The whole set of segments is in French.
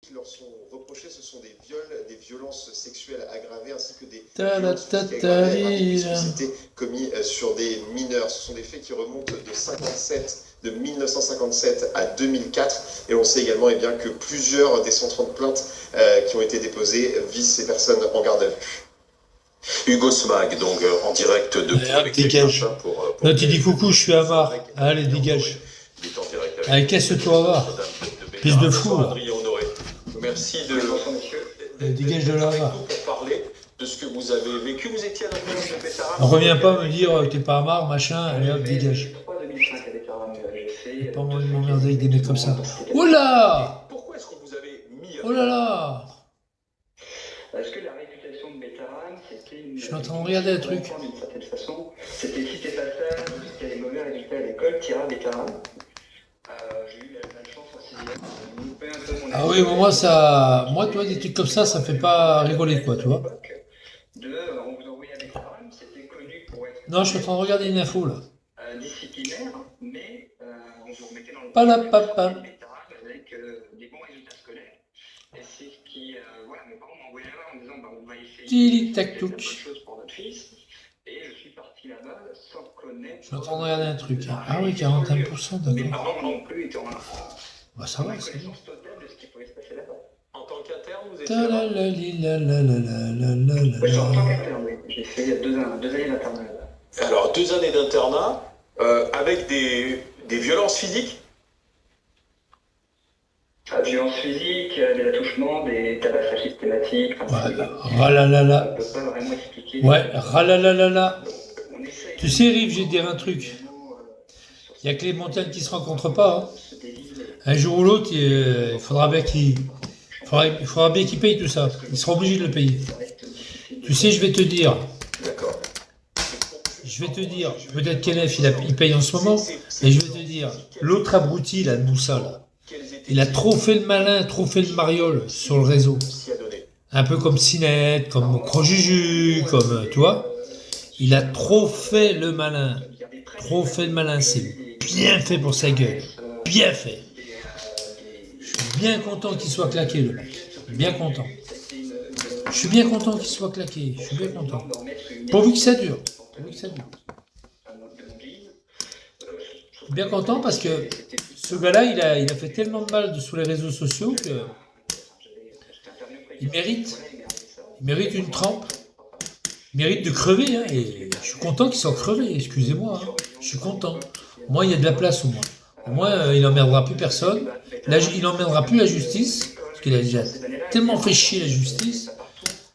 qui leur sont reprochés, ce sont des viols, des violences sexuelles aggravées ainsi que des Ta la violences ta physiques ta aggravées li, puisque là. c'était commis sur des mineurs. Ce sont des faits qui remontent de 1957 à 2004 et on sait également bien que plusieurs des 130 plaintes qui ont été déposées visent ces personnes en garde à vue. Hugo Smag, donc en direct de Allez, dégage. Là, tu dis coucou, je suis à marre. Allez, dégage. Il est en direct avec Allez, casse-toi, va. Pisse de fou, là. Adrien Honoré. Merci de Allez, dégage de là, va. pour parler de ce que vous avez vécu. Vous étiez à la réunion de Bétarab. Reviens pas me dire que t'es pas à marre, machin. Allez, hop, dégage. 2005 avec Bétarab, j'ai fait. Pas envie de m'emmerder avec des mecs comme ça. Oh là! Pourquoi est-ce qu'on vous avait mis Oh là là! Parce que la réputation de Bétarab, c'était une. Je suis en train de regarder le truc. D'une certaine façon, c'était si t'es pas ça, si t'as des mauvais résultats à l'école, t'iras à Bétarab. J'ai eu la chance en sixième de louper un peu mon. Ah oui, moi, ça. Moi, toi, des trucs comme ça me fait pas rigoler, quoi, tu vois. On vous envoyait à Bétarab, c'était connu pour être. Non, je suis en train de regarder une info, là. Disciplinaire, mais on vous remettait dans le. Palapapa. Bétarab avec des bons résultats scolaires. Et c'est ce qui. Voilà, mes parents m'envoyaient là-bas en disant on va essayer de faire quelque chose pour notre fils. Et je suis parti là-bas sans connaître. Je suis en train de regarder un truc. Ah oui, 41%, Mes d'accord. parents non plus étaient en Bah, ça va, c'est bon. connaissance totale de ce qui pouvait se passer là-bas. en tant qu'interne, vous étiez Ta la là-bas la li la la la la la la Oui, en tant la. qu'interne, oui. J'ai fait deux années d'internat là-bas. Alors, 2 années d'internat avec des violences physiques. Violence physique, des attouchements, des tabassages systématiques. Voilà. Ralalala. On ne peut pas vraiment expliquer. Ouais, ralalalala. On essaye. Tu sais, Rive, je vais te dire un truc. Il y a que les montagnes qui se rencontrent pas. Hein. Un jour ou l'autre, il faudra bien qu'il paye tout ça. Ils seront obligés de le payer. Tu sais, je vais te dire. D'accord. Je vais te dire. Peut-être qu'Elef, il paye en ce moment. Et je vais te dire. L'autre abruti, là, de Moussa, là. Il a trop fait le malin, trop fait le mariole sur le réseau. Un peu comme Sinette, comme Crojuju, comme, tu vois. Il a trop fait le malin. Trop fait le malin. C'est bien fait pour sa gueule. Bien fait. Je suis bien content qu'il soit claqué, le mec. Bien content. Je suis bien content qu'il soit claqué. Je suis bien content. Pourvu que ça dure. Pourvu que ça dure. Bien content parce que ce gars-là, il a fait tellement de mal sous les réseaux sociaux que il mérite une trempe. Il mérite de crever. Hein, et je suis content qu'il soit crevé. Excusez-moi. Hein, je suis content. Au moins, il y a de la place au moins. Au moins, il n'emmerdera plus personne. Il n'emmerdera plus la justice. Parce qu'il a déjà tellement fait chier la justice.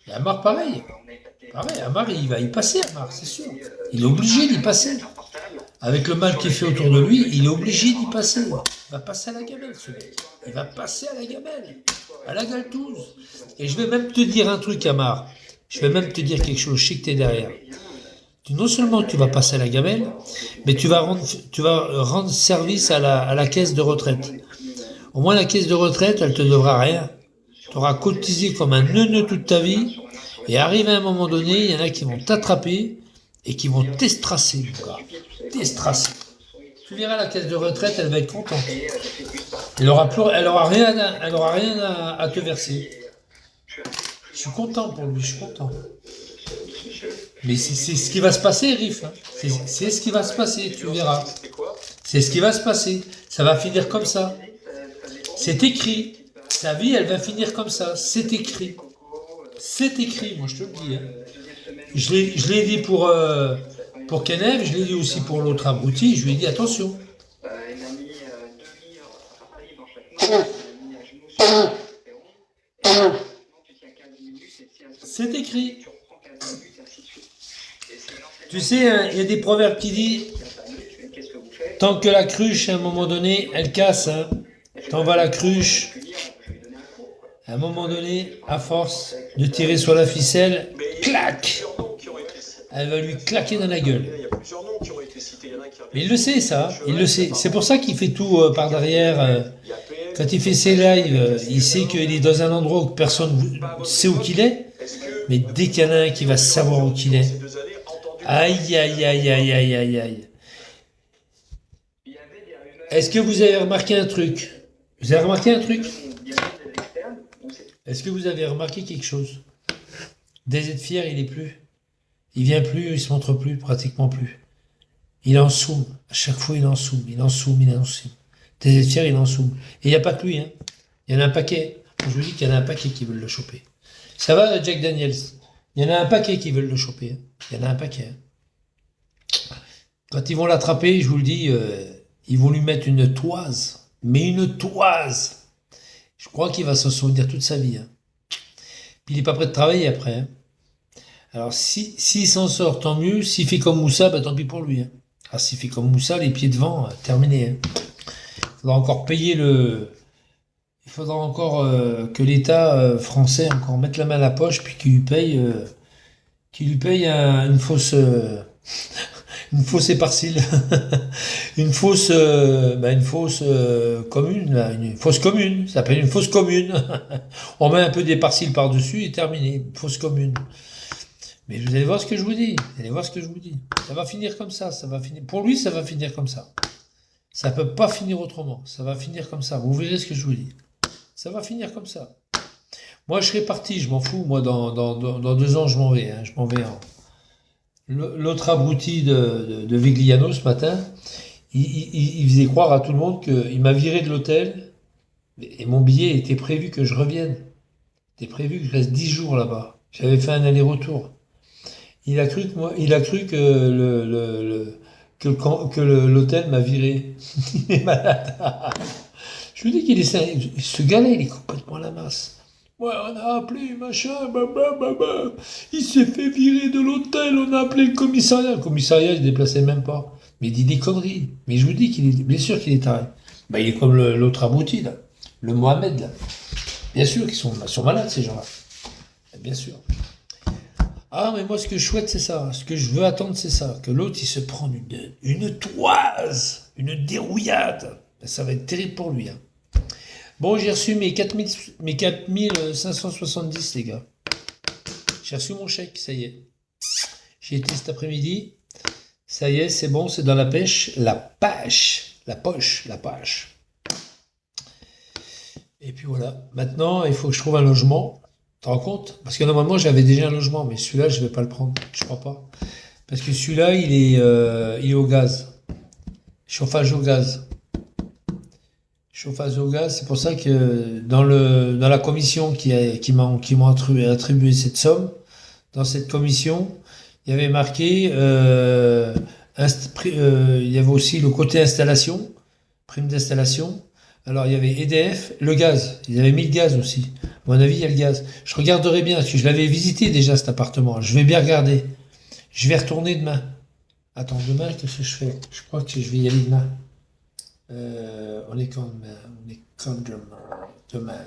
Et Amar, pareil. Pareil, Amar, il va y passer, Amar, c'est sûr. Il est obligé d'y passer. Avec le mal qui fait autour de lui, il est obligé d'y passer. Il va passer à la gamelle, ce mec. Il va passer à la gamelle. À la galtouze. Et je vais même te dire un truc, Amar. Je vais même te dire quelque chose. Je sais que tu es derrière. Non seulement tu vas passer à la gamelle, mais tu vas rendre service à la caisse de retraite. Au moins, la caisse de retraite, elle te devra rien. Tu auras cotisé comme un neuneu toute ta vie. Et arrivé à un moment donné, il y en a qui vont t'attraper et qui vont t'estrasser, mon gars. T'estrasser. Tu verras, la caisse de retraite, elle va être contente. Elle aura rien à te verser. Je suis content pour lui, je suis content. Mais c'est ce qui va se passer, Riff. Hein. C'est ce qui va se passer, tu verras. C'est ce qui va se passer. Ça va finir comme ça. C'est écrit. Sa vie, elle va finir comme ça. C'est écrit. C'est écrit, moi je te le dis. Hein. Je l'ai dit pour Kenev, je l'ai dit aussi pour l'autre abruti. Je lui ai dit attention. C'est écrit. Tu sais, il y a des proverbes qui disent tant que la cruche, à un moment donné, elle casse. Hein. T'en vas la cruche. À un moment donné, à force de tirer sur la ficelle, clac, elle va lui claquer dans la gueule. Mais il le sait, ça. Il le sait. C'est pour ça qu'il fait tout par derrière. Quand il fait ses lives, il sait qu'il est dans un endroit où personne ne sait où qu'il est. Mais dès qu'il y en a un qui va savoir où qu'il est, aïe, aïe, aïe, aïe, aïe, aïe, aïe. Est-ce que vous avez remarqué un truc? Vous avez remarqué un truc? confortable. Donc c'est Est-ce que vous avez remarqué quelque chose? DZ Fier, il est plus. Il vient plus, il se montre plus, pratiquement plus. Il est en zoom. À chaque fois, il est en zoom. Il est en zoom, il est en zoom. DZ Fier, il est en zoom. Et il n'y a pas que lui, hein. Il y en a un paquet. Je vous dis qu'il y en a un paquet qui veulent le choper. Ça va, Jack Daniels? Il y en a un paquet qui veulent le choper, hein. Il y en a un paquet, hein. Quand ils vont l'attraper, je vous le dis, ils vont lui mettre une toise. Mais une toise. Je crois qu'il va s'en souvenir toute sa vie, hein. Puis il n'est pas prêt de travailler après, hein. Alors, s'il s'en sort, tant mieux. S'il fait comme Moussa, bah, tant pis pour lui, hein. Ah, s'il fait comme Moussa, les pieds devant, terminé, hein. Il faudra encore payer le... Il faudra encore que l'État français encore mette la main à la poche, puis qu'il lui paye une fausse... une fausse éparcile. Une fausse commune, là. Une fausse commune. Ça s'appelle une fausse commune. On met un peu d'éparcile par-dessus et terminé. Une fausse commune. Mais vous allez voir ce que je vous dis. Vous allez voir ce que je vous dis. Ça va finir comme ça. Ça va finir. Pour lui, ça va finir comme ça. Ça peut pas finir autrement. Ça va finir comme ça. Vous verrez ce que je vous dis. Ça va finir comme ça. Moi, je serai parti. Je m'en fous. Moi, dans 2 ans, je m'en vais, hein. Je m'en vais. L'autre abruti de Vigliano ce matin, il faisait croire à tout le monde qu'il m'a viré de l'hôtel et mon billet était prévu que je revienne. C'était prévu que je reste 10 jours là-bas. J'avais fait un aller-retour. Il a cru que l'hôtel m'a viré. Il est malade. Je lui dis ce gars-là, il est complètement à la masse. Ouais, on a appelé machin, il s'est fait virer de l'hôtel, on a appelé le commissariat. Le commissariat, il ne se déplaçait même pas. Mais il dit des conneries. Mais je vous dis bien sûr qu'il est taré. Bah, il est comme l'autre abruti, là. Le Mohamed, là. Bien sûr qu'ils sont malades, ces gens-là. Bien sûr. Ah, mais moi, ce que je souhaite, c'est ça. Ce que je veux attendre, c'est ça. Que l'autre, il se prenne une toise, une dérouillade. Ça va être terrible pour lui, hein. Bon, j'ai reçu mes 4570, les gars. J'ai reçu mon chèque, ça y est. J'ai été cet après-midi. Ça y est, c'est bon, c'est dans la pêche. La poche. Et puis voilà. Maintenant, il faut que je trouve un logement. Tu te rends compte? Parce que normalement, j'avais déjà un logement, mais celui-là, je ne vais pas le prendre. Je crois pas. Parce que celui-là, il est au gaz. Chauffage au gaz. Chauffage au gaz, c'est pour ça que dans la commission qui m'ont attribué cette somme, dans cette commission, il y avait marqué, il y avait aussi le côté installation, prime d'installation. Alors il y avait EDF, le gaz, ils avaient mis le gaz aussi. À mon avis, il y a le gaz. Je regarderai bien, parce que je l'avais visité déjà cet appartement. Je vais bien regarder. Je vais retourner demain. Attends, demain, qu'est-ce que je fais? Je crois que je vais y aller demain. On est quand demain.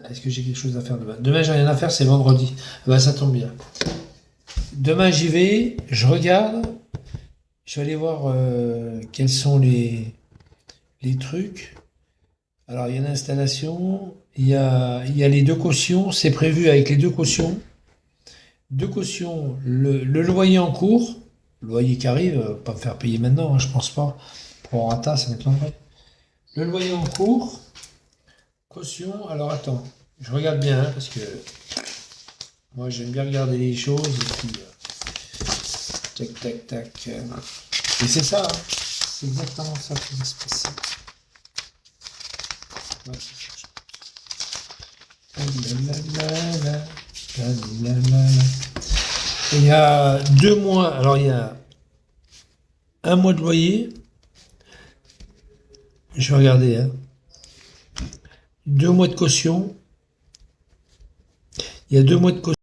Est-ce que j'ai quelque chose à faire demain? Demain, j'ai rien à faire, c'est vendredi. Ben, ça tombe bien. Demain, j'y vais, je regarde. Je vais aller voir quels sont les trucs. Alors, il y a l'installation, il y a les 2 cautions. C'est prévu avec les 2 cautions. 2 cautions, le loyer en cours. Le loyer qui arrive, pas me faire payer maintenant, hein, je pense pas. Pour Rata, ça m'étonnerait. Le loyer en cours, caution, alors attends, je regarde bien, hein, parce que moi j'aime bien regarder les choses, et puis tac. Et c'est ça, hein, c'est exactement ça qui va se passer. Ouais, il y a 2 mois, alors il y a 1 mois de loyer. Je vais regarder, hein. 2 mois de caution. Il y a 2 mois de caution.